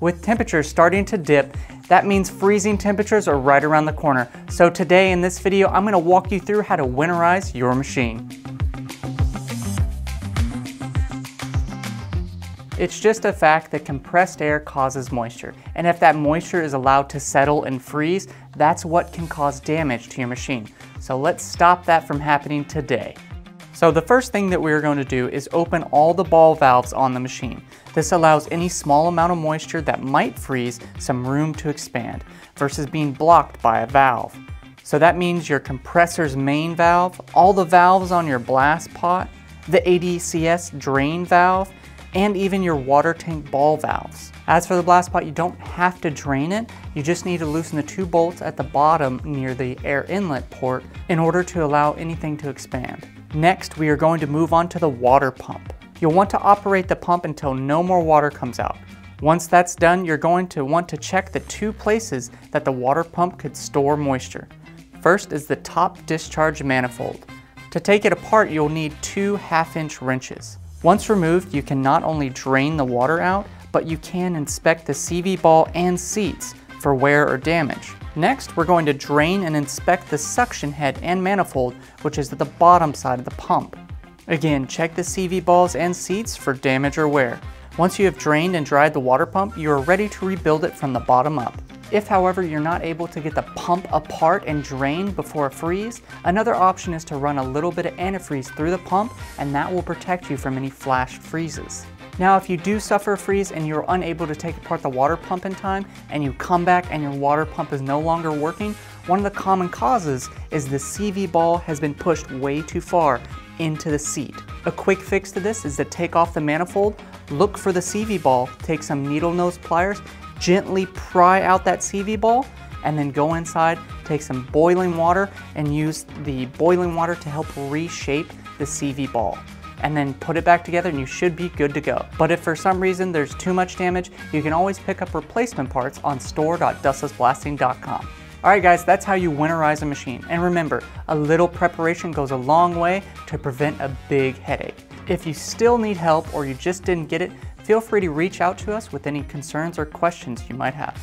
With temperatures starting to dip, that means freezing temperatures are right around the corner. So today in this video, I'm going to walk you through how to winterize your machine. It's just a fact that compressed air causes moisture, and if that moisture is allowed to settle and freeze, that's what can cause damage to your machine. So let's stop that from happening today. So the first thing that we're going to do is open all the ball valves on the machine. This allows any small amount of moisture that might freeze some room to expand versus being blocked by a valve. So that means your compressor's main valve, all the valves on your blast pot, the ADCS drain valve, and even your water tank ball valves. As for the blast pot, you don't have to drain it, you just need to loosen the two bolts at the bottom near the air inlet port in order to allow anything to expand. Next, we are going to move on to the water pump. You'll want to operate the pump until no more water comes out. Once that's done, you're going to want to check the two places that the water pump could store moisture. First is the top discharge manifold. To take it apart, you'll need two 1/2-inch wrenches. Once removed, you can not only drain the water out, but you can inspect the CV ball and seats for wear or damage. Next, we're going to drain and inspect the suction head and manifold, which is at the bottom side of the pump. Again, check the CV balls and seats for damage or wear. Once you have drained and dried the water pump, you are ready to rebuild it from the bottom up. If, however, you're not able to get the pump apart and drain before a freeze, another option is to run a little bit of antifreeze through the pump, and that will protect you from any flash freezes. Now, if you do suffer a freeze and you're unable to take apart the water pump in time, and you come back and your water pump is no longer working, one of the common causes is the CV ball has been pushed way too far into the seat. A quick fix to this is to take off the manifold, look for the CV ball, take some needle nose pliers, gently pry out that CV ball, and then go inside, take some boiling water, and use the boiling water to help reshape the CV ball. And then put it back together and you should be good to go. But if for some reason there's too much damage, you can always pick up replacement parts on store.dustlessblasting.com. Alright guys, that's how you winterize a machine. And remember, a little preparation goes a long way to prevent a big headache. If you still need help or you just didn't get it, feel free to reach out to us with any concerns or questions you might have.